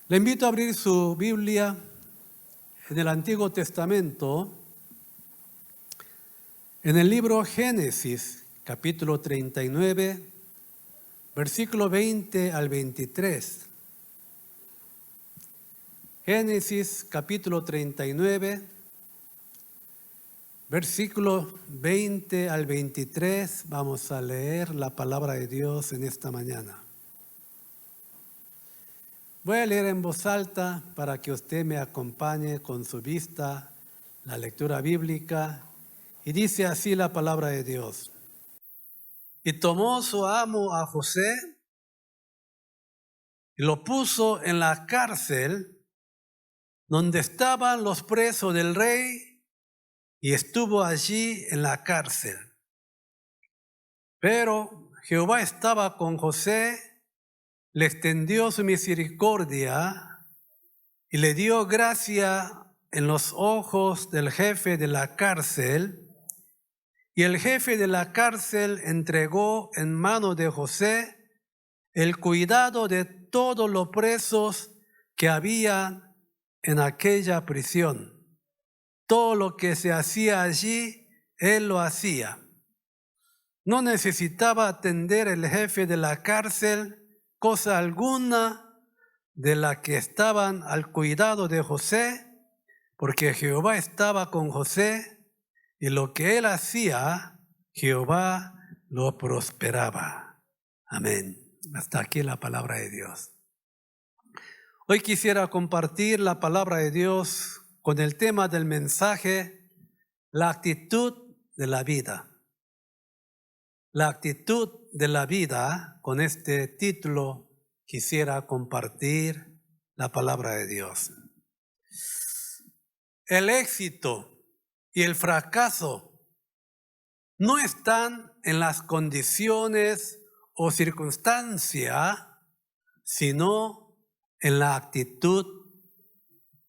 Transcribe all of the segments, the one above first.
Le invito a abrir su Biblia en el Antiguo Testamento, en el libro Génesis, capítulo 39, versículo 20 al 23. Génesis, capítulo 39, versículo 20 al 23. Vamos a leer la palabra de Dios en esta mañana. Voy a leer en voz alta para que usted me acompañe con su vista la lectura bíblica. Y dice así la palabra de Dios. Y tomó su amo a José y lo puso en la cárcel donde estaban los presos del rey, y estuvo allí en la cárcel. Pero Jehová estaba con José, le extendió su misericordia y le dio gracia en los ojos del jefe de la cárcel. Y el jefe de la cárcel entregó en mano de José el cuidado de todos los presos que había en aquella prisión. Todo lo que se hacía allí, él lo hacía. No necesitaba atender el jefe de la cárcel cosa alguna de la que estaban al cuidado de José, porque Jehová estaba con José, y lo que él hacía, Jehová lo prosperaba. Amén. Hasta aquí la palabra de Dios. Hoy quisiera compartir la palabra de Dios con el tema del mensaje, la actitud de la vida. La actitud de la vida. Con este título quisiera compartir la palabra de Dios. El éxito y el fracaso no están en las condiciones o circunstancias, sino en la actitud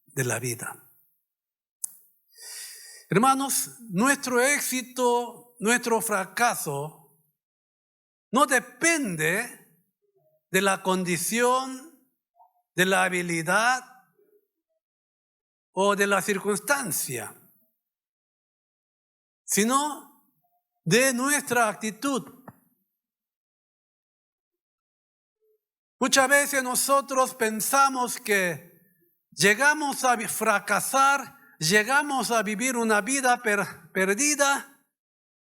de la vida. Hermanos, nuestro éxito, nuestro fracaso, no depende de la condición, de la habilidad o de la circunstancia, sino de nuestra actitud. Muchas veces nosotros pensamos que llegamos a fracasar, llegamos a vivir una vida perdida,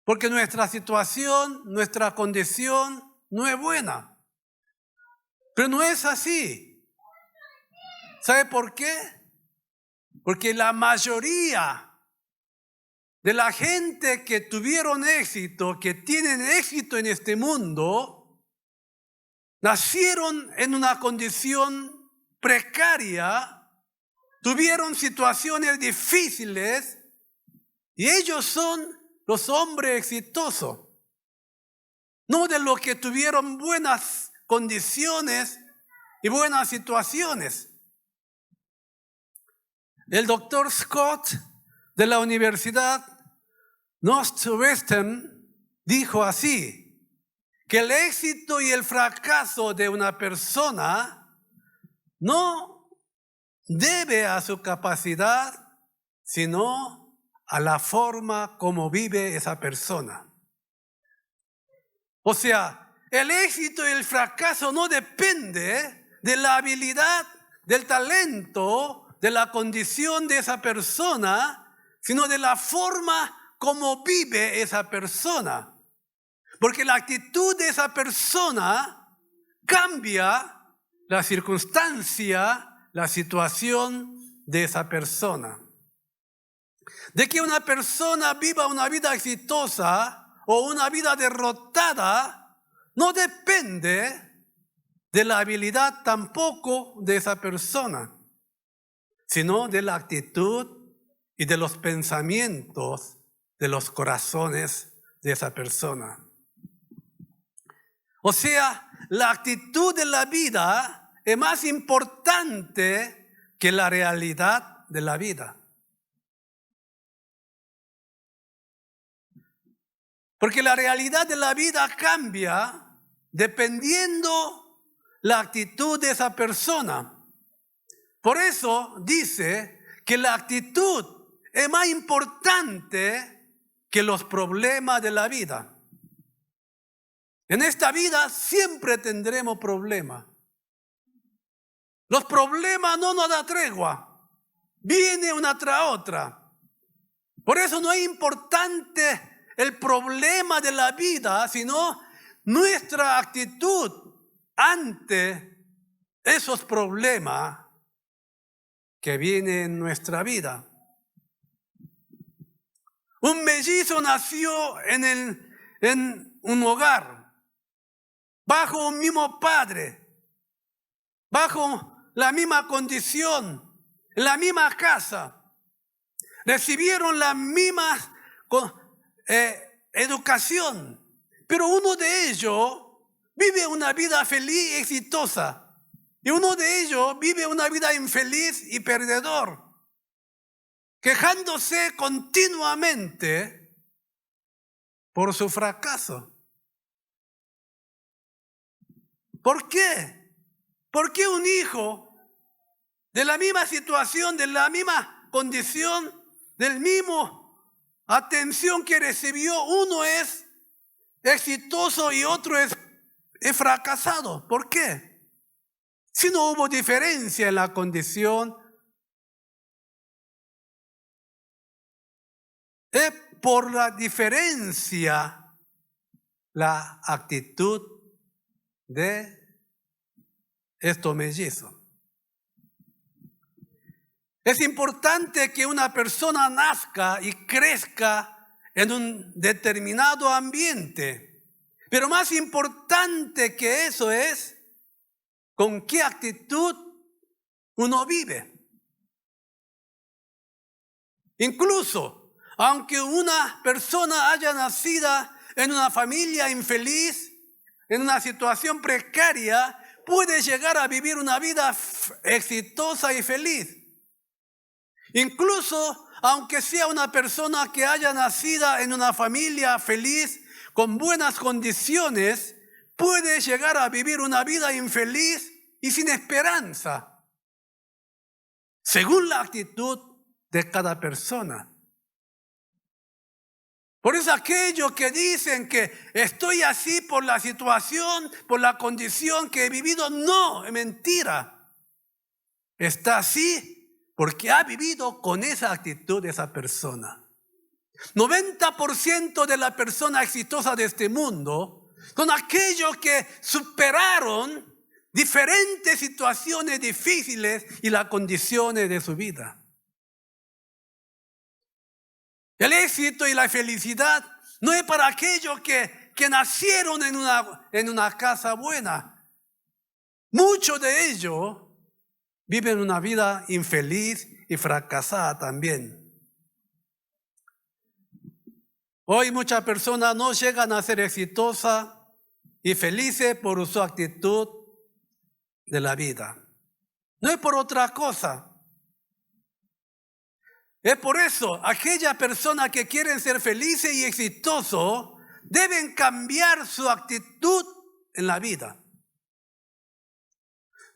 porque nuestra situación, nuestra condición no es buena. Pero no es así. ¿Sabe por qué? Porque la mayoría de la gente que tuvieron éxito, que tienen éxito en este mundo, nacieron en una condición precaria, tuvieron situaciones difíciles, y ellos son los hombres exitosos, no de los que tuvieron buenas condiciones y buenas situaciones. El doctor Scott de la Universidad Northwestern dijo así, que el éxito y el fracaso de una persona no debe a su capacidad, sino a la forma como vive esa persona. O sea, el éxito y el fracaso no depende de la habilidad, del talento, de la condición de esa persona, sino de la forma como vive esa persona. Porque la actitud de esa persona cambia la circunstancia, la situación de esa persona. De que una persona viva una vida exitosa o una vida derrotada no depende de la habilidad tampoco de esa persona, sino de la actitud y de los pensamientos de los corazones de esa persona. O sea, la actitud de la vida es más importante que la realidad de la vida. Porque la realidad de la vida cambia dependiendo la actitud de esa persona. Por eso dice que la actitud es más importante que los problemas de la vida. En esta vida siempre tendremos problemas. Los problemas no nos dan tregua. Viene una tras otra. Por eso no es importante el problema de la vida, sino nuestra actitud ante esos problemas que vienen en nuestra vida. Un mellizo nació en un hogar, bajo un mismo padre, bajo la misma condición, en la misma casa. Recibieron la misma educación, pero uno de ellos vive una vida feliz y exitosa, y uno de ellos vive una vida infeliz y perdedor, quejándose continuamente por su fracaso. ¿Por qué? ¿Por qué un hijo de la misma situación, de la misma condición, del mismo atención que recibió, uno es exitoso y otro es fracasado? ¿Por qué? Si no hubo diferencia en la condición, es por la diferencia la actitud de estos mellizos. Es importante que una persona nazca y crezca en un determinado ambiente, pero más importante que eso es con qué actitud uno vive. Incluso, aunque una persona haya nacido en una familia infeliz, en una situación precaria, puede llegar a vivir una vida exitosa y feliz. Incluso, aunque sea una persona que haya nacido en una familia feliz, con buenas condiciones, puede llegar a vivir una vida infeliz y sin esperanza, según la actitud de cada persona. Por eso aquellos que dicen que estoy así por la situación, por la condición que he vivido, no, es mentira. Está así porque ha vivido con esa actitud de esa persona. 90% de las personas exitosas de este mundo son aquellos que superaron diferentes situaciones difíciles y las condiciones de su vida. El éxito y la felicidad no es para aquellos que nacieron en una casa buena. Muchos de ellos viven una vida infeliz y fracasada también. Hoy muchas personas no llegan a ser exitosas y felices por su actitud de la vida. No es por otra cosa. Es por eso, aquellas personas que quieren ser felices y exitosos deben cambiar su actitud en la vida.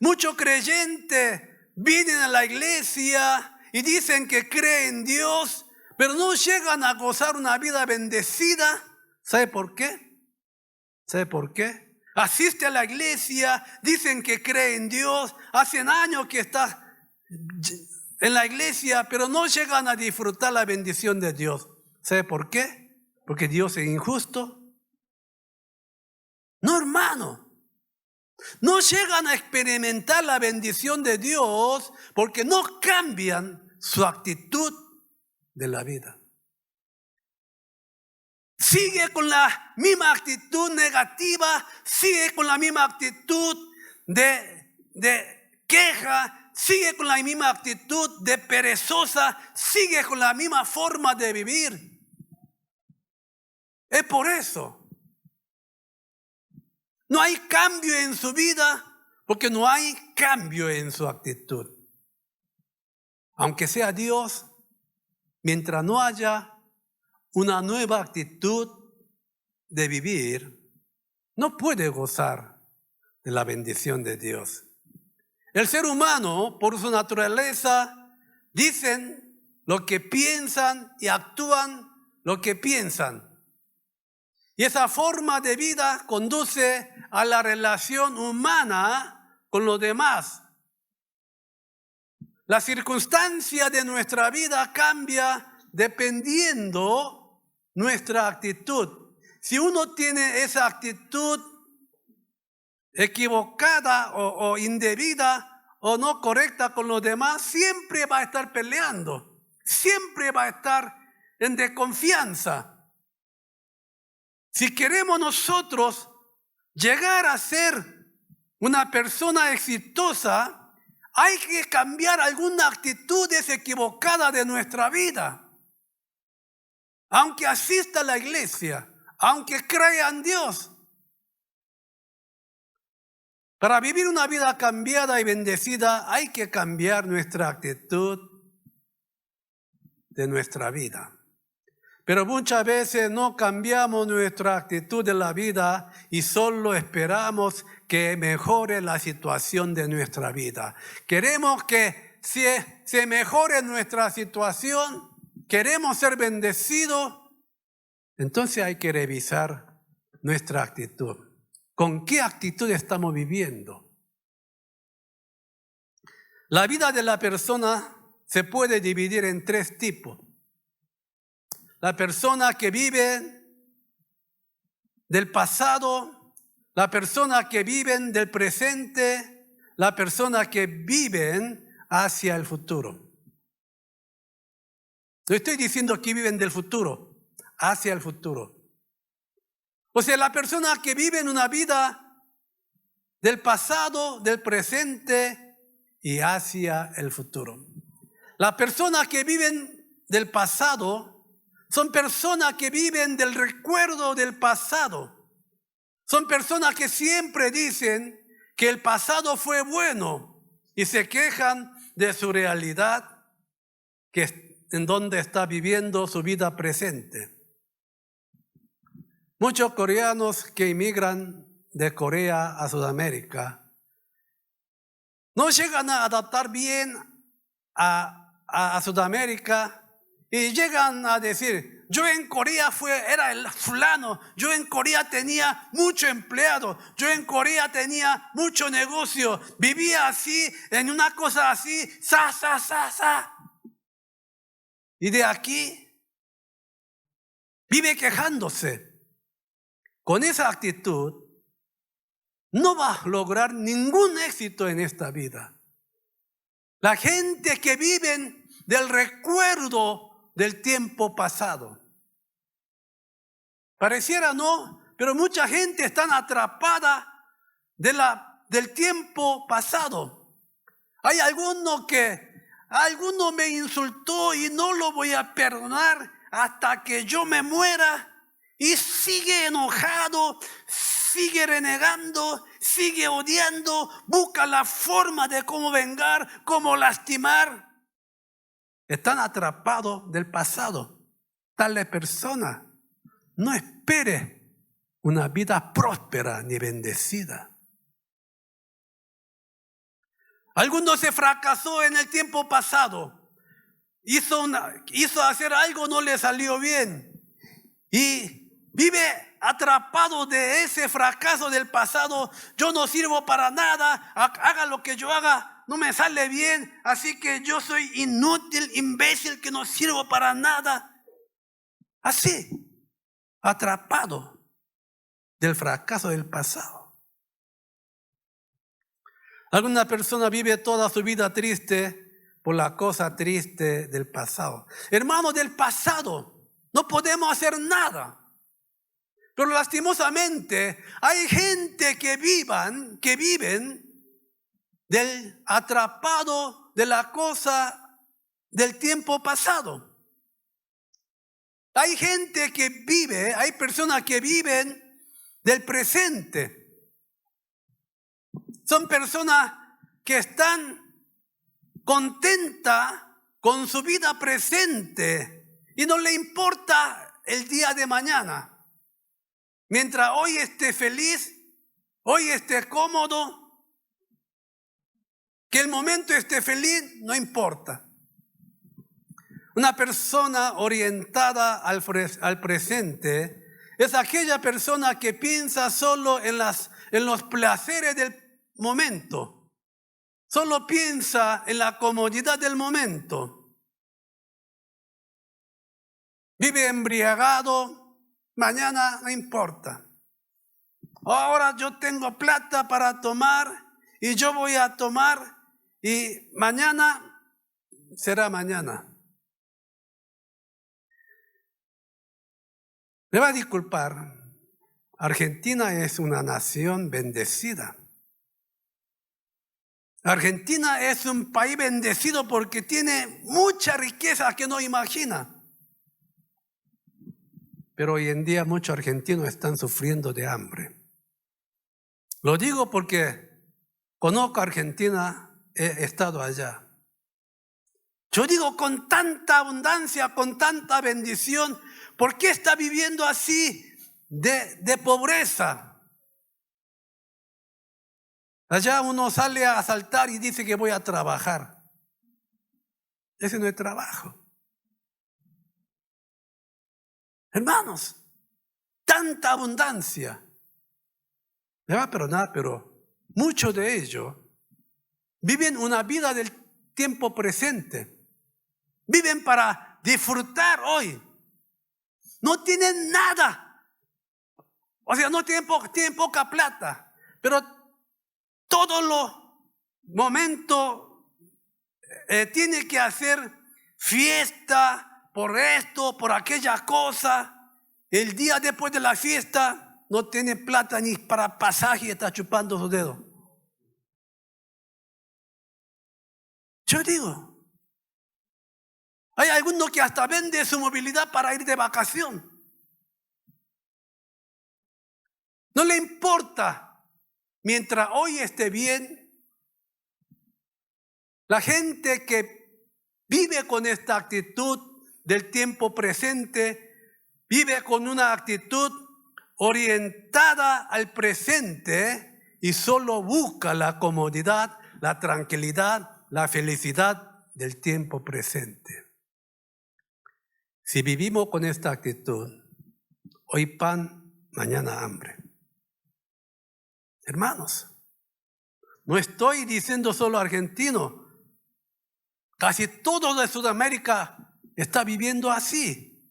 Muchos creyentes vienen a la iglesia y dicen que creen en Dios, pero no llegan a gozar una vida bendecida. ¿Sabe por qué? ¿Sabe por qué? Asiste a la iglesia, dicen que creen en Dios, hacen años que está en la iglesia, pero no llegan a disfrutar la bendición de Dios. ¿Sabe por qué? Porque Dios es injusto. No, hermano. No llegan a experimentar la bendición de Dios porque no cambian su actitud de la vida. Sigue con la misma actitud negativa, sigue con la misma actitud de queja, sigue con la misma actitud de perezosa, sigue con la misma forma de vivir. Es por eso. No hay cambio en su vida porque no hay cambio en su actitud. Aunque sea Dios, mientras no haya una nueva actitud de vivir, no puede gozar de la bendición de Dios. El ser humano, por su naturaleza, dicen lo que piensan y actúan lo que piensan. Y esa forma de vida conduce a la relación humana con los demás. La circunstancia de nuestra vida cambia dependiendo nuestra actitud. Si uno tiene esa actitud equivocada o indebida o no correcta con los demás, siempre va a estar peleando, siempre va a estar en desconfianza. Si queremos nosotros llegar a ser una persona exitosa, hay que cambiar alguna actitud equivocada de nuestra vida. Aunque asista a la iglesia, aunque crea en Dios. Para vivir una vida cambiada y bendecida, hay que cambiar nuestra actitud de nuestra vida. Pero muchas veces no cambiamos nuestra actitud de la vida y solo esperamos que mejore la situación de nuestra vida. Queremos que se mejore nuestra situación, queremos ser bendecidos, entonces hay que revisar nuestra actitud. ¿Con qué actitud estamos viviendo? La vida de la persona se puede dividir en 3 tipos. La persona que vive del pasado, la persona que vive del presente, la persona que vive hacia el futuro. No estoy diciendo que viven del futuro, hacia el futuro. O sea, la persona que vive en una vida del pasado, del presente y hacia el futuro. Las personas que viven del pasado son personas que viven del recuerdo del pasado. Son personas que siempre dicen que el pasado fue bueno y se quejan de su realidad, en donde está viviendo su vida presente. Muchos coreanos que emigran de Corea a Sudamérica no llegan a adaptar bien a Sudamérica y llegan a decir: yo en Corea era el fulano, yo en Corea tenía mucho empleado, yo en Corea tenía mucho negocio, vivía así, en una cosa así, sa. Y de aquí vive quejándose. Con esa actitud no va a lograr ningún éxito en esta vida. La gente que vive del recuerdo del tiempo pasado. Pareciera no, pero mucha gente está atrapada del tiempo pasado. Hay alguno me insultó y no lo voy a perdonar hasta que yo me muera, y sigue enojado, sigue renegando, sigue odiando, busca la forma de cómo vengar, cómo lastimar. Están atrapados del pasado. Tal persona no espere una vida próspera ni bendecida. Alguno se fracasó en el tiempo pasado. Hizo hacer algo, no le salió bien. Y vive atrapado de ese fracaso del pasado. Yo no sirvo para nada. Haga lo que yo haga, no me sale bien. Así que yo soy inútil, imbécil, que no sirvo para nada. Así, atrapado del fracaso del pasado. Alguna persona vive toda su vida triste por la cosa triste del pasado. Hermanos, del pasado no podemos hacer nada. Pero lastimosamente hay gente que viven del atrapado de la cosa del tiempo pasado. Hay gente hay personas que viven del presente. Son personas que están contentas con su vida presente y no le importa el día de mañana. Mientras hoy esté feliz, hoy esté cómodo, el momento esté feliz, no importa. Una persona orientada al presente es aquella persona que piensa solo en los placeres del momento. Solo piensa en la comodidad del momento. Vive embriagado, mañana no importa. Ahora yo tengo plata para tomar y yo voy a tomar y mañana será mañana. Me va a disculpar, Argentina es una nación bendecida. Argentina es un país bendecido porque tiene mucha riqueza que no imagina. Pero hoy en día muchos argentinos están sufriendo de hambre. Lo digo porque conozco a Argentina, he estado allá. Yo digo, con tanta abundancia, con tanta bendición, ¿por qué está viviendo así de pobreza? Allá uno sale a asaltar y dice que voy a trabajar. Ese no es trabajo. Hermanos, tanta abundancia. Me va a perdonar, pero muchos de ellos viven una vida del tiempo presente. Viven para disfrutar hoy. No tienen nada. O sea, no tienen poca plata. Pero todos los momentos tiene que hacer fiesta por esto, por aquella cosa. El día después de la fiesta no tiene plata ni para pasaje y está chupando sus dedos. Yo digo, hay algunos que hasta vende su movilidad para ir de vacación. No le importa. Mientras hoy esté bien, la gente que vive con esta actitud del tiempo presente, vive con una actitud orientada al presente y solo busca la comodidad, la tranquilidad, la felicidad del tiempo presente. Si vivimos con esta actitud, hoy pan, mañana hambre. Hermanos, no estoy diciendo solo argentino. Casi todo de Sudamérica está viviendo así.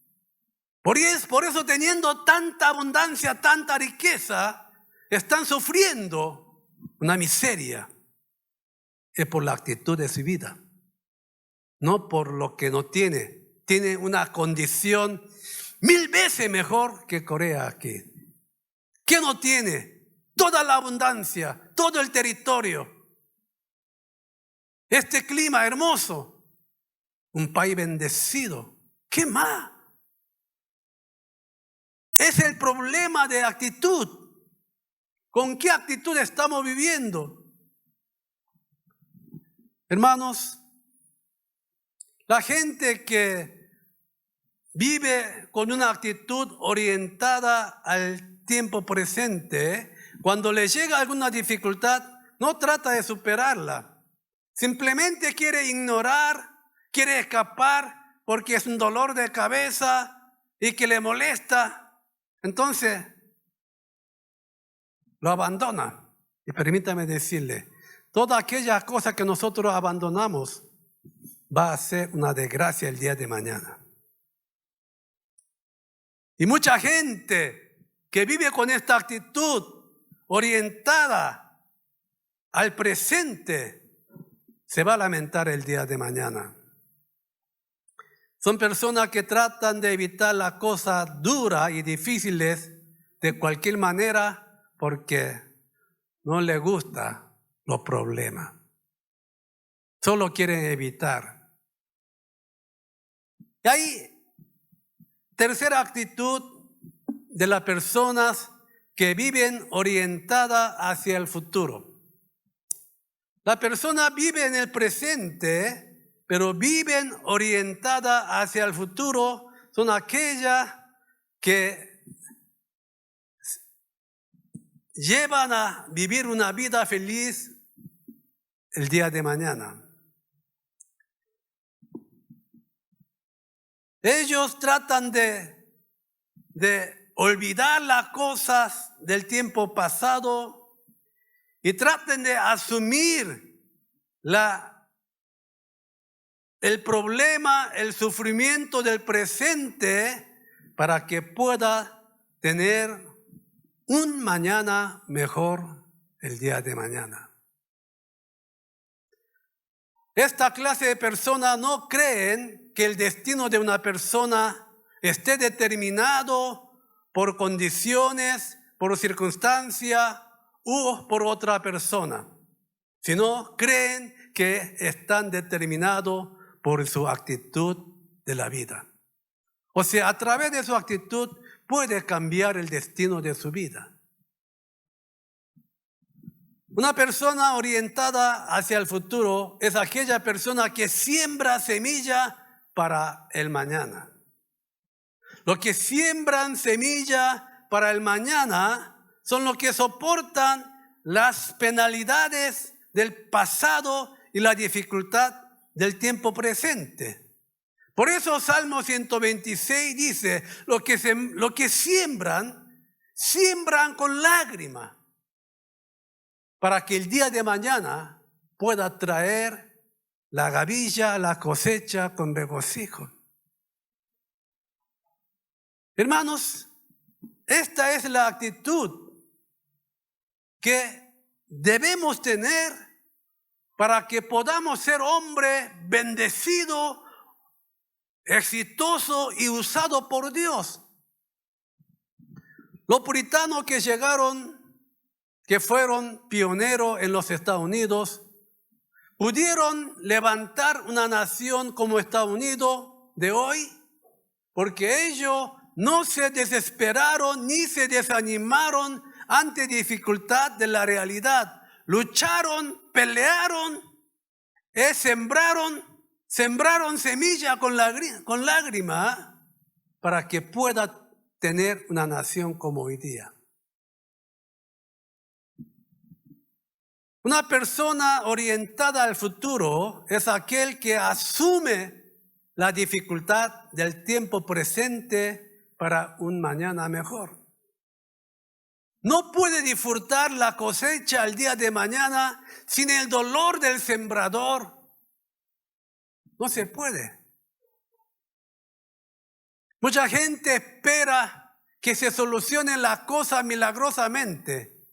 Por eso teniendo tanta abundancia, tanta riqueza, están sufriendo una miseria. Es por la actitud de su vida, no por lo que no tiene. Tiene una condición 1000 veces mejor que Corea aquí. ¿Qué no tiene? Toda la abundancia, todo el territorio. Este clima hermoso, un país bendecido. ¿Qué más? Es el problema de actitud. ¿Con qué actitud estamos viviendo? Hermanos, la gente que vive con una actitud orientada al tiempo presente, cuando le llega alguna dificultad, no trata de superarla. Simplemente quiere ignorar, quiere escapar porque es un dolor de cabeza y que le molesta. Entonces, lo abandona. Y permítame decirle, toda aquella cosa que nosotros abandonamos va a ser una desgracia el día de mañana. Y mucha gente que vive con esta actitud orientada al presente se va a lamentar el día de mañana. Son personas que tratan de evitar las cosas duras y difíciles de cualquier manera porque no les gustan los problemas. Solo quieren evitar. Y hay tercera actitud de las personas que viven orientada hacia el futuro. La persona vive en el presente, pero viven orientada hacia el futuro. Son aquellas que llevan a vivir una vida feliz el día de mañana. Ellos tratan de olvidar las cosas del tiempo pasado y tratan de asumir el problema, el sufrimiento del presente para que pueda tener un mañana mejor el día de mañana. Esta clase de personas no creen que el destino de una persona esté determinado por condiciones, por circunstancias u por otra persona, sino creen que están determinados por su actitud de la vida. O sea, a través de su actitud puede cambiar el destino de su vida. Una persona orientada hacia el futuro es aquella persona que siembra semilla para el mañana. Los que siembran semilla para el mañana son los que soportan las penalidades del pasado y la dificultad del tiempo presente. Por eso Salmo 126 dice, los que siembran con lágrimas, para que el día de mañana pueda traer la gavilla, la cosecha con regocijo. Hermanos, esta es la actitud que debemos tener para que podamos ser hombres bendecidos, exitosos y usados por Dios. Los puritanos que fueron pioneros en los Estados Unidos, pudieron levantar una nación como Estados Unidos de hoy, porque ellos no se desesperaron ni se desanimaron ante dificultad de la realidad. Lucharon, pelearon, sembraron semilla con lágrimas para que pueda tener una nación como hoy día. Una persona orientada al futuro es aquel que asume la dificultad del tiempo presente para un mañana mejor. No puede disfrutar la cosecha el día de mañana sin el dolor del sembrador. No se puede. Mucha gente espera que se solucionen las cosas milagrosamente.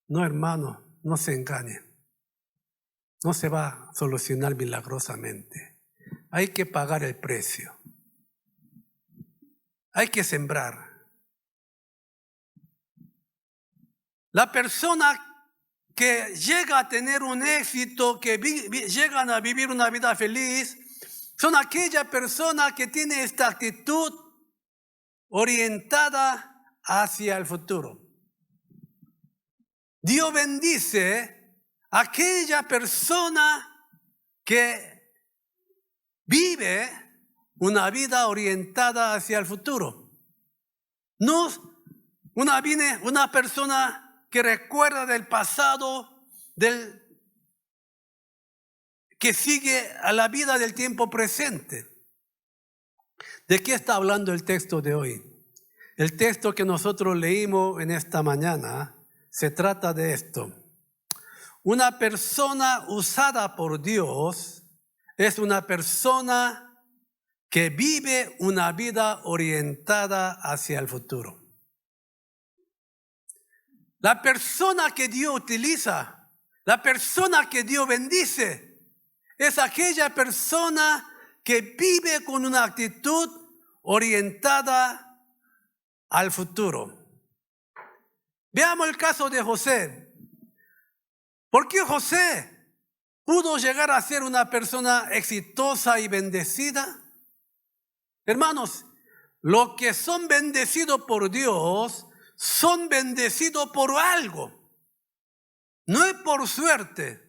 No, hermano. No se engañen. No se va a solucionar milagrosamente. Hay que pagar el precio. Hay que sembrar. La persona que llega a tener un éxito, que llegan a vivir una vida feliz, son aquellas personas que tienen esta actitud orientada hacia el futuro. Dios bendice a aquella persona que vive una vida orientada hacia el futuro. No una persona que recuerda del pasado, que sigue a la vida del tiempo presente. ¿De qué está hablando el texto de hoy? El texto que nosotros leímos en esta mañana se trata de esto. Una persona usada por Dios es una persona que vive una vida orientada hacia el futuro. La persona que Dios utiliza, la persona que Dios bendice, es aquella persona que vive con una actitud orientada al futuro. Veamos el caso de José. ¿Por qué José pudo llegar a ser una persona exitosa y bendecida? Hermanos, los que son bendecidos por Dios son bendecidos por algo. No es por suerte.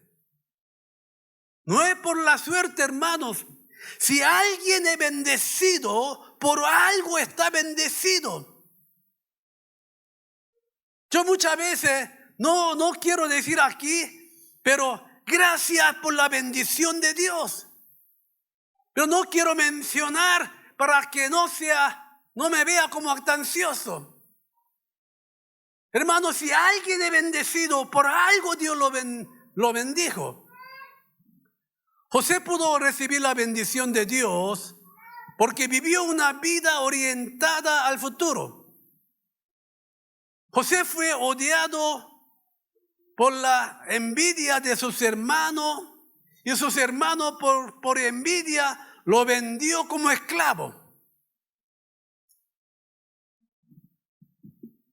No es por la suerte, hermanos. Si alguien es bendecido, por algo está bendecido. Yo muchas veces, no quiero decir aquí, pero gracias por la bendición de Dios. Pero no quiero mencionar para que no me vea como actancioso. Hermanos, si alguien es bendecido, por algo Dios lo bendijo. José pudo recibir la bendición de Dios porque vivió una vida orientada al futuro. José fue odiado por la envidia de sus hermanos, y sus hermanos por envidia lo vendió como esclavo.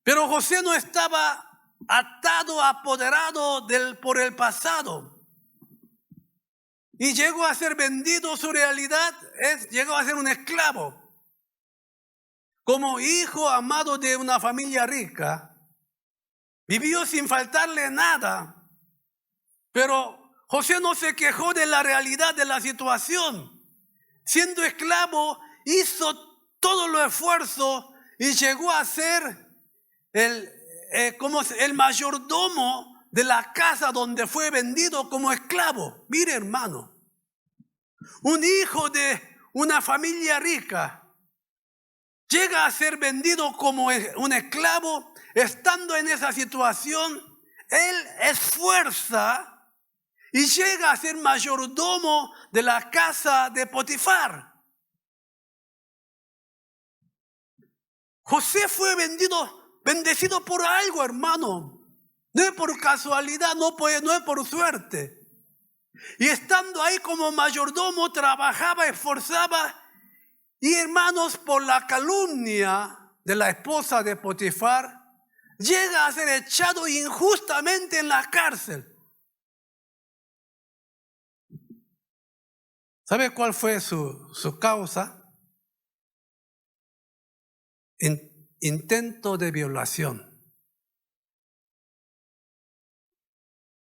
Pero José no estaba atado, apoderado por el pasado. Y llegó a ser vendido. Su realidad llegó a ser un esclavo. Como hijo amado de una familia rica, vivió sin faltarle nada. Pero José no se quejó de la realidad de la situación. Siendo esclavo, hizo todos los esfuerzos y llegó a ser el mayordomo de la casa donde fue vendido como esclavo. Mire, hermano, un hijo de una familia rica llega a ser vendido como un esclavo. Estando en esa situación, él esfuerza y llega a ser mayordomo de la casa de Potifar. José fue bendecido por algo, hermano. No es por casualidad, no es por suerte. Y estando ahí como mayordomo, trabajaba, esforzaba. Y hermanos, por la calumnia de la esposa de Potifar, llega a ser echado injustamente en la cárcel. ¿Sabe cuál fue su causa? Intento de violación.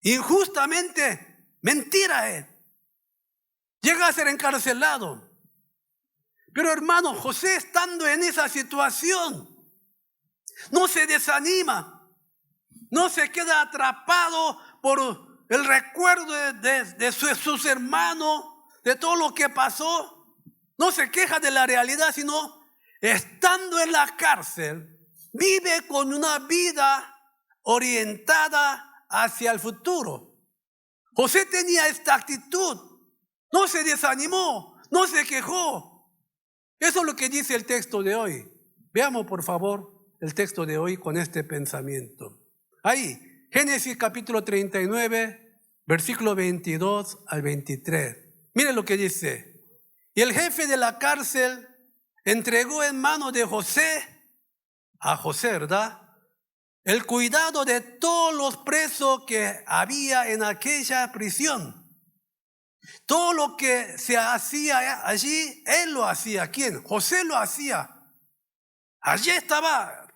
Injustamente, mentira. Llega a ser encarcelado. Pero hermano, José, estando en esa situación, no se desanima, no se queda atrapado por el recuerdo de sus hermanos, de todo lo que pasó. No se queja de la realidad, sino estando en la cárcel, vive con una vida orientada hacia el futuro. José tenía esta actitud, no se desanimó, no se quejó. Eso es lo que dice el texto de hoy. Veamos, por favor, el texto de hoy con este pensamiento. Ahí, Génesis capítulo 39, versículo 22 al 23. Miren lo que dice. Y el jefe de la cárcel entregó en manos de a José, ¿verdad?, el cuidado de todos los presos que había en aquella prisión. Todo lo que se hacía allí, él lo hacía. ¿Quién? José lo hacía. Allí estaba,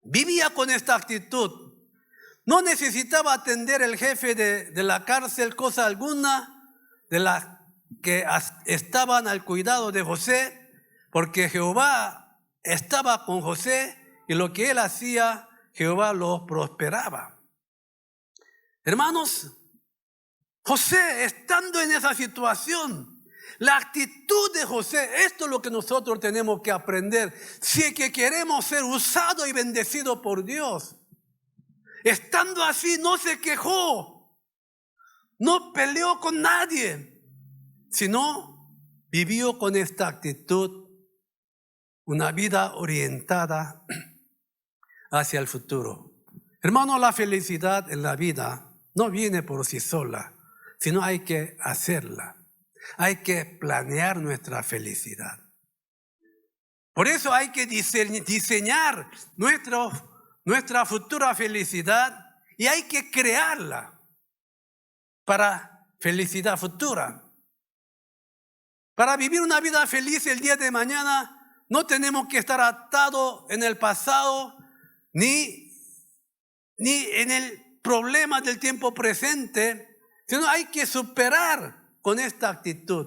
vivía con esta actitud. No necesitaba atender el jefe de la cárcel cosa alguna de las que estaban al cuidado de José, porque Jehová estaba con José y lo que él hacía, Jehová lo prosperaba. Hermanos, José, estando en esa situación, la actitud de José, esto es lo que nosotros tenemos que aprender si es que queremos ser usados y bendecidos por Dios. Estando así, no se quejó, no peleó con nadie, sino vivió con esta actitud una vida orientada hacia el futuro. Hermano, la felicidad en la vida no viene por sí sola, sino hay que hacerla. Hay que planear nuestra felicidad. Por eso hay que diseñar nuestra futura felicidad y hay que crearla para felicidad futura. Para vivir una vida feliz el día de mañana no tenemos que estar atados en el pasado ni en el problema del tiempo presente, sino hay que superar con esta actitud.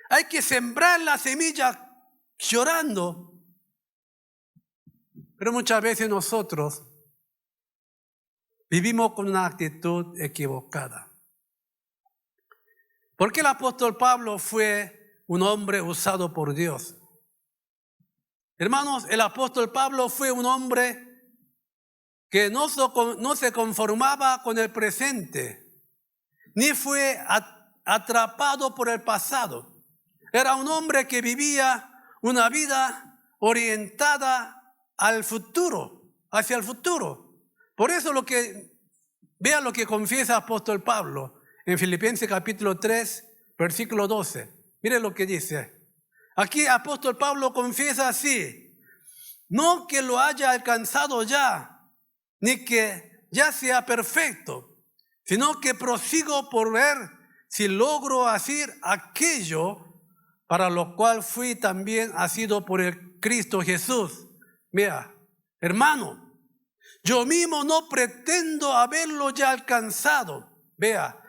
Hay que sembrar la semilla llorando. Pero muchas veces nosotros vivimos con una actitud equivocada. ¿Por qué el apóstol Pablo fue un hombre usado por Dios? Hermanos, el apóstol Pablo fue un hombre que no se conformaba con el presente, ni fue atrapado por el pasado. Era un hombre que vivía una vida orientada al futuro, hacia el futuro. Por eso vea lo que confiesa el apóstol Pablo en Filipenses capítulo 3, versículo 12. Mire lo que dice. Aquí el apóstol Pablo confiesa así: no que lo haya alcanzado ya, ni que ya sea perfecto, sino que prosigo por ver si logro hacer aquello para lo cual fui también asido por el Cristo Jesús. Mira, hermano, yo mismo no pretendo haberlo ya alcanzado. Vea,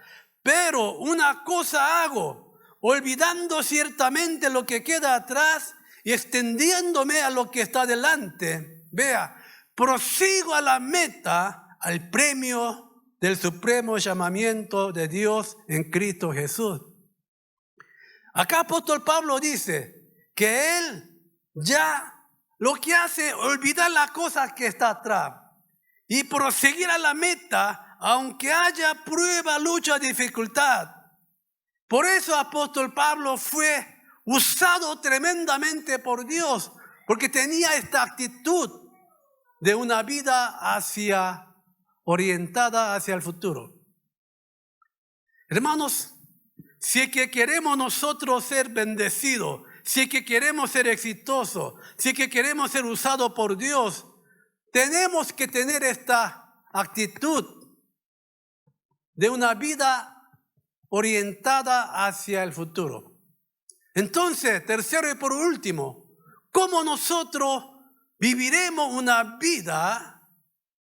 pero una cosa hago, olvidando ciertamente lo que queda atrás y extendiéndome a lo que está delante. Vea, prosigo a la meta, al premio del supremo llamamiento de Dios en Cristo Jesús. Acá apóstol Pablo dice que él ya lo que hace es olvidar las cosas que está atrás y proseguir a la meta, aunque haya prueba, lucha, dificultad. Por eso apóstol Pablo fue usado tremendamente por Dios, porque tenía esta actitud de una vida orientada hacia el futuro. Hermanos, si es que queremos nosotros ser bendecidos, si es que queremos ser exitosos, si es que queremos ser usados por Dios, tenemos que tener esta actitud de una vida orientada hacia el futuro. Entonces, tercero y por último, ¿cómo nosotros viviremos una vida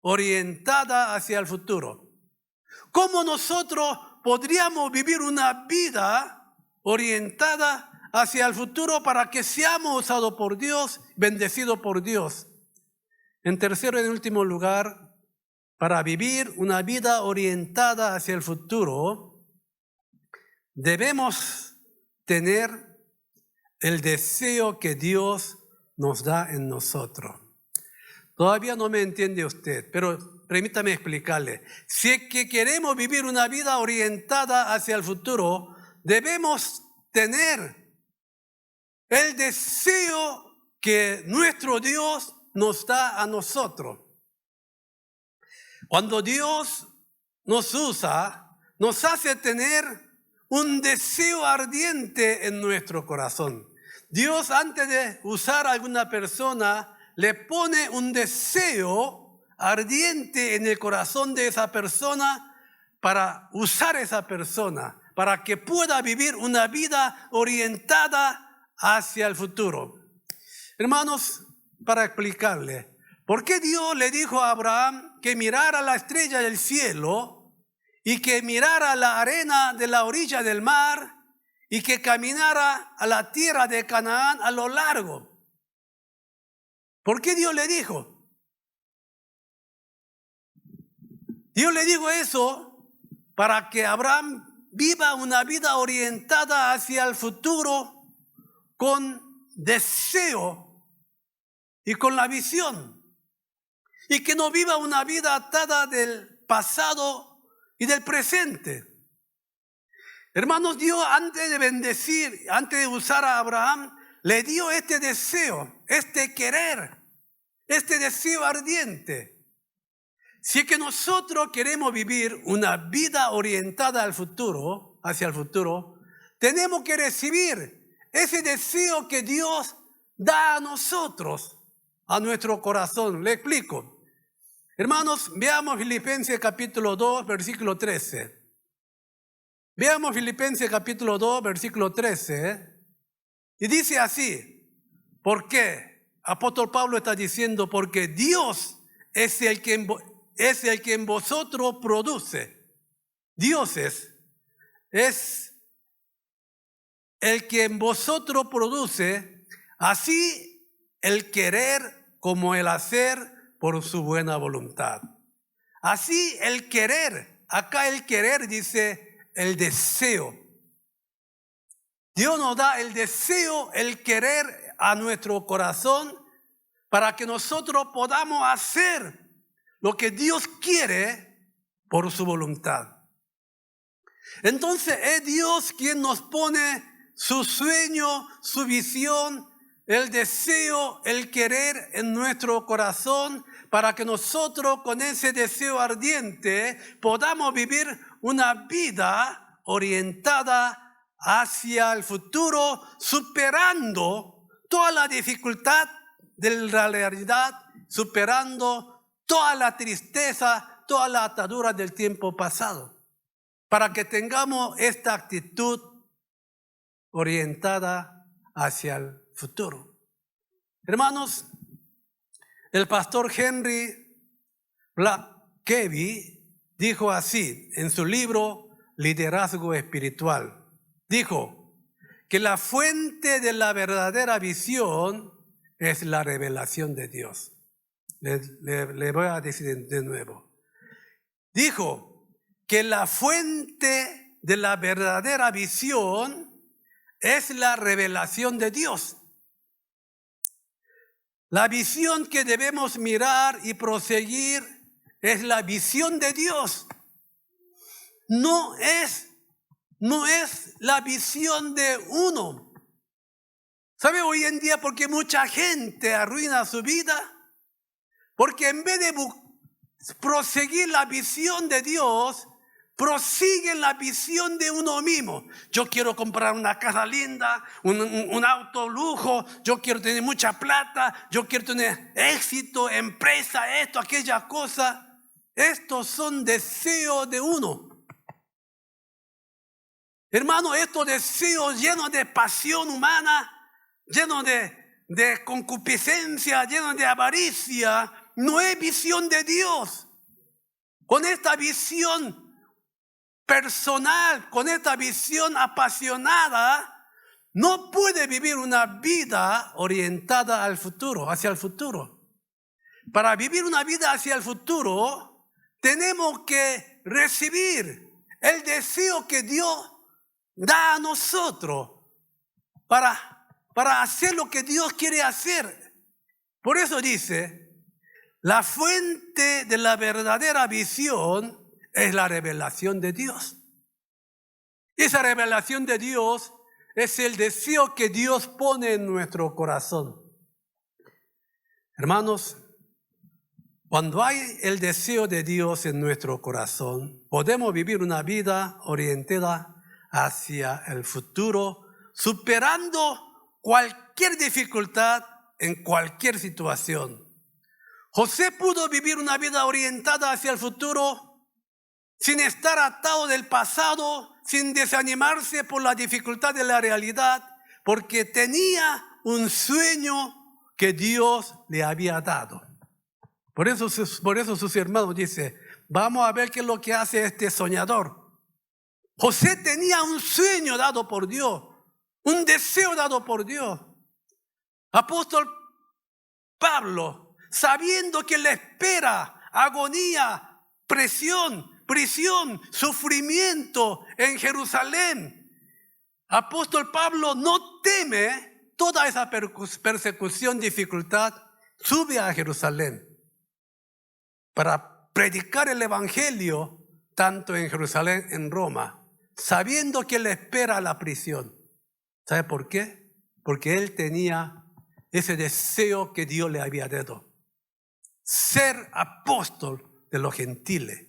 orientada hacia el futuro? ¿Cómo nosotros podríamos vivir una vida orientada hacia el futuro para que seamos usados por Dios, bendecidos por Dios? En tercero y en último lugar, para vivir una vida orientada hacia el futuro, debemos tener el deseo que Dios nos da en nosotros. Todavía no me entiende usted, pero permítame explicarle. Si es que queremos vivir una vida orientada hacia el futuro, debemos tener el deseo que nuestro Dios nos da a nosotros. Cuando Dios nos usa, nos hace tener un deseo ardiente en nuestro corazón. Dios, antes de usar a alguna persona, le pone un deseo ardiente en el corazón de esa persona para usar a esa persona, para que pueda vivir una vida orientada hacia el futuro. Hermanos, para explicarle, ¿por qué Dios le dijo a Abraham que mirara la estrella del cielo y que mirara la arena de la orilla del mar y que caminara a la tierra de Canaán a lo largo? ¿Por qué Dios le dijo? Dios le dijo eso para que Abraham viva una vida orientada hacia el futuro con deseo y con la visión. Y que no viva una vida atada del pasado y del presente. Hermanos, Dios antes de bendecir, antes de usar a Abraham, le dio este deseo, este querer, este deseo ardiente. Si es que nosotros queremos vivir una vida orientada al futuro, hacia el futuro, tenemos que recibir ese deseo que Dios da a nosotros, a nuestro corazón. Le explico. Hermanos, veamos Filipenses capítulo 2, versículo 13. Veamos Filipenses capítulo 2, versículo 13. Y dice así: ¿por qué? Apóstol Pablo está diciendo, porque Dios es el que en vosotros produce. Dios es el que en vosotros produce, así el querer como el hacer por su buena voluntad. Así el querer, acá el querer dice el deseo. Dios nos da el deseo, el querer a nuestro corazón para que nosotros podamos hacer lo que Dios quiere por su voluntad. Entonces es Dios quien nos pone su sueño, su visión, el deseo, el querer en nuestro corazón para que nosotros con ese deseo ardiente podamos vivir una vida orientada hacia el futuro, superando toda la dificultad de la realidad, superando toda la tristeza, toda la atadura del tiempo pasado, para que tengamos esta actitud orientada hacia el futuro. Hermanos, el pastor Henry Blackaby dijo así en su libro Liderazgo Espiritual. Dijo que la fuente de la verdadera visión es la revelación de Dios. Le voy a decir de nuevo. Dijo que la fuente de la verdadera visión es la revelación de Dios. La visión que debemos mirar y proseguir es la visión de Dios. No es la visión de uno. ¿Sabe hoy en día por qué mucha gente arruina su vida? Porque en vez de proseguir la visión de Dios, prosiguen la visión de uno mismo. Yo quiero comprar una casa linda, un auto lujo, yo quiero tener mucha plata, yo quiero tener éxito, empresa, esto, aquella cosa. Estos son deseos de uno. Hermano, estos deseos llenos de pasión humana, llenos de concupiscencia, llenos de avaricia, no es visión de Dios. Con esta visión personal, con esta visión apasionada, no puede vivir una vida orientada al futuro, hacia el futuro. Para vivir una vida hacia el futuro, tenemos que recibir el deseo que Dios da a nosotros para hacer lo que Dios quiere hacer. Por eso dice, la fuente de la verdadera visión es la revelación de Dios. Esa revelación de Dios es el deseo que Dios pone en nuestro corazón. Hermanos, cuando hay el deseo de Dios en nuestro corazón, podemos vivir una vida orientada hacia el futuro, superando cualquier dificultad en cualquier situación. José pudo vivir una vida orientada hacia el futuro sin estar atado del pasado, sin desanimarse por la dificultad de la realidad, porque tenía un sueño que Dios le había dado. Por eso sus hermanos dicen, vamos a ver qué es lo que hace este soñador. José tenía un sueño dado por Dios, un deseo dado por Dios. Apóstol Pablo, sabiendo que le espera agonía, prisión, sufrimiento en Jerusalén, apóstol Pablo no teme toda esa persecución, dificultad, sube a Jerusalén para predicar el evangelio tanto en Jerusalén, en Roma, sabiendo que le espera la prisión. ¿Sabe por qué? Porque él tenía ese deseo que Dios le había dado, ser apóstol de los gentiles.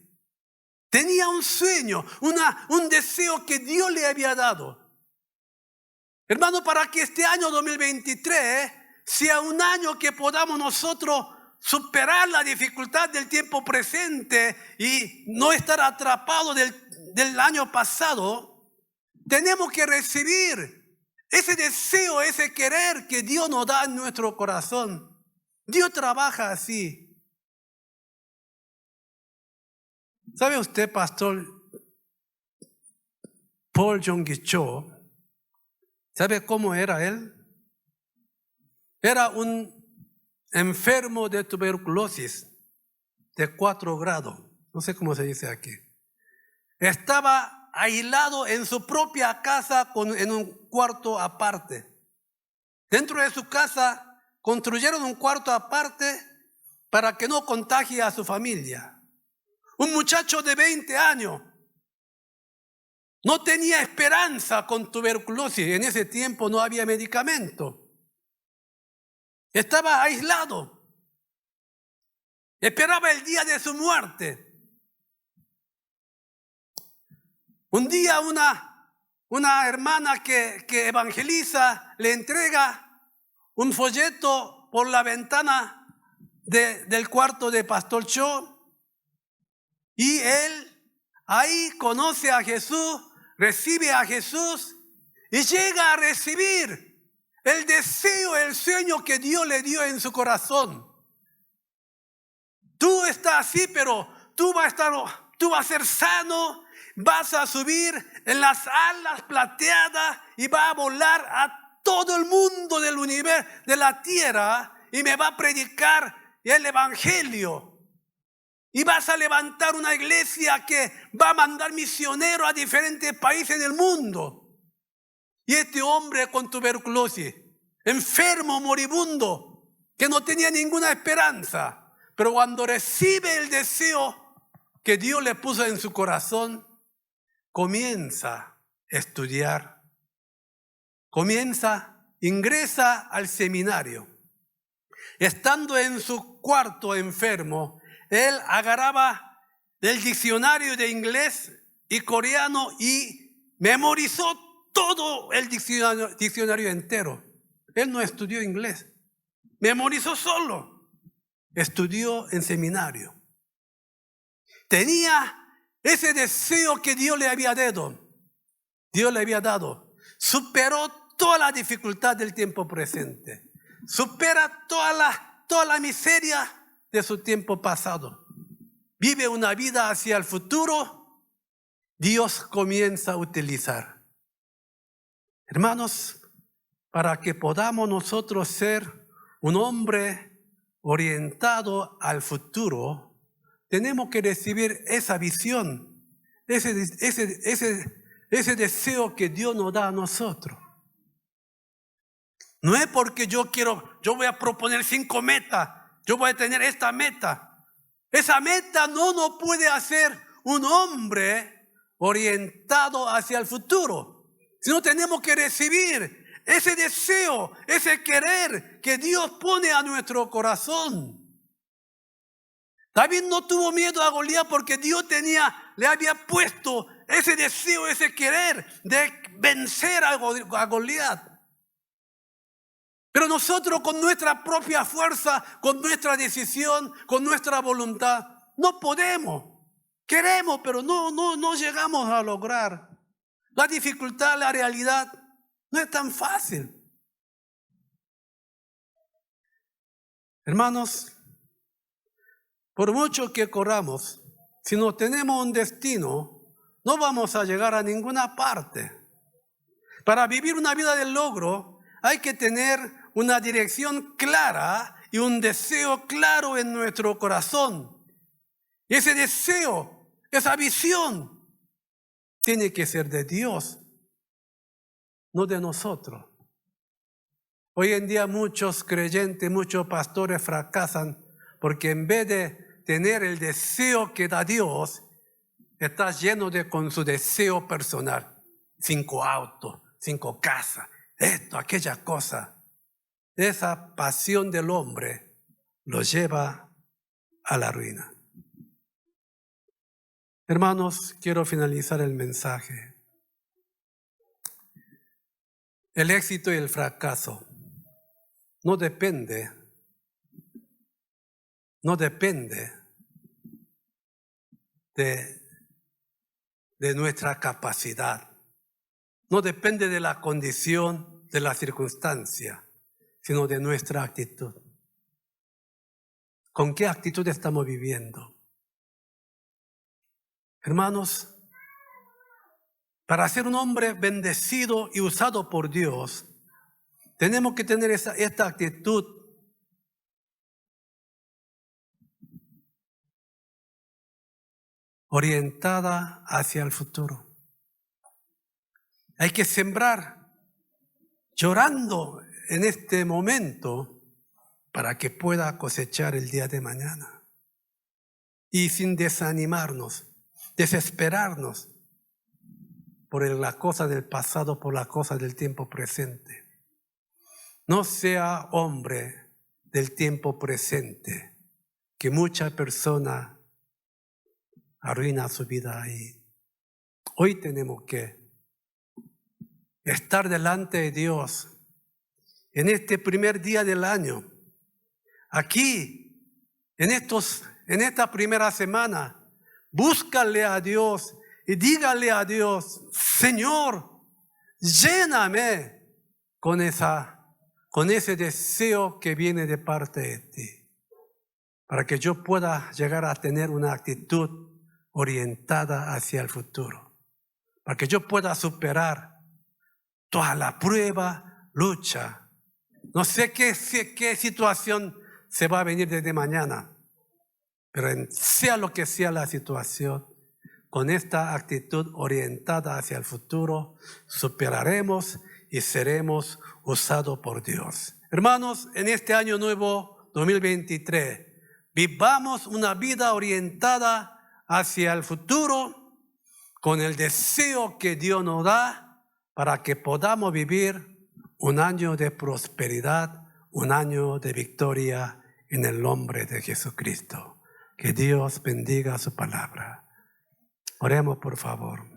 Tenía un sueño, un deseo que Dios le había dado. Hermano, para que este año 2023 sea un año que podamos nosotros superar la dificultad del tiempo presente y no estar atrapados del año pasado, tenemos que recibir ese deseo, ese querer que Dios nos da en nuestro corazón. Dios trabaja así. ¿Sabe usted, pastor Paul Yonggi Cho? ¿Sabe cómo era él? Era un enfermo de tuberculosis de 4 grados. no sé cómo se dice aquí. Estaba aislado en su propia casa en un cuarto aparte. Dentro de su casa construyeron un cuarto aparte para que no contagie a su familia. Un muchacho de 20 años no tenía esperanza con tuberculosis. En ese tiempo no había medicamento. Estaba aislado. Esperaba el día de su muerte. Un día una hermana que evangeliza le entrega un folleto por la ventana del cuarto de Pastor Cho, y él ahí conoce a Jesús, recibe a Jesús y llega a recibir el deseo, el sueño que Dios le dio en su corazón. Tú estás así, pero tú vas a ser sano. Vas a subir en las alas plateadas y va a volar a todo el mundo del universo, de la tierra, y me va a predicar el evangelio. Y vas a levantar una iglesia que va a mandar misioneros a diferentes países del mundo. Y este hombre con tuberculosis, enfermo, moribundo, que no tenía ninguna esperanza, pero cuando recibe el deseo que Dios le puso en su corazón, comienza a estudiar, ingresa al seminario. Estando en su cuarto enfermo, él agarraba el diccionario de inglés y coreano y memorizó todo el diccionario entero. Él no estudió inglés, memorizó solo, estudió en seminario. Tenía ese deseo que Dios le había dado. Superó toda la dificultad del tiempo presente. Supera toda la miseria de su tiempo pasado. Vive una vida hacia el futuro. Dios comienza a utilizar. Hermanos, para que podamos nosotros ser un hombre orientado al futuro, tenemos que recibir esa visión, ese deseo que Dios nos da a nosotros. No es porque yo voy a proponer 5 metas, yo voy a tener esta meta. Esa meta no puede hacer un hombre orientado hacia el futuro, sino tenemos que recibir ese deseo, ese querer que Dios pone a nuestro corazón. David no tuvo miedo a Goliat porque Dios le había puesto ese deseo, ese querer de vencer a Goliat. Pero nosotros con nuestra propia fuerza, con nuestra decisión, con nuestra voluntad, no podemos. Queremos, pero no llegamos a lograr. La dificultad, la realidad, no es tan fácil. Hermanos, por mucho que corramos, si no tenemos un destino, no vamos a llegar a ninguna parte. Para vivir una vida de logro, hay que tener una dirección clara y un deseo claro en nuestro corazón. Y ese deseo, esa visión, tiene que ser de Dios, no de nosotros. Hoy en día muchos creyentes, muchos pastores fracasan porque en vez de tener el deseo que da Dios, está lleno con su deseo personal. 5 autos, 5 casas, esto, aquella cosa. Esa pasión del hombre lo lleva a la ruina. Hermanos, quiero finalizar el mensaje. El éxito y el fracaso no depende de nuestra capacidad, no depende de la condición, de la circunstancia, sino de nuestra actitud. ¿Con qué actitud estamos viviendo? Hermanos, para ser un hombre bendecido y usado por Dios, tenemos que tener esta actitud orientada hacia el futuro. Hay que sembrar llorando en este momento para que pueda cosechar el día de mañana. Y sin desanimarnos, desesperarnos por la cosa del pasado, por la cosa del tiempo presente. No sea hombre del tiempo presente, que mucha persona arruina su vida ahí. Hoy tenemos que estar delante de Dios en este primer día del año. Aquí, en esta primera semana, búscale a Dios y dígale a Dios: Señor, lléname con ese deseo que viene de parte de ti, para que yo pueda llegar a tener una actitud orientada hacia el futuro, para que yo pueda superar toda la prueba, lucha. No sé qué situación se va a venir desde mañana, pero sea lo que sea la situación, con esta actitud orientada hacia el futuro, superaremos y seremos usados por Dios. Hermanos, en este año nuevo 2023, vivamos una vida orientada hacia el futuro con el deseo que Dios nos da para que podamos vivir un año de prosperidad, un año de victoria en el nombre de Jesucristo. Que Dios bendiga su palabra. Oremos, por favor.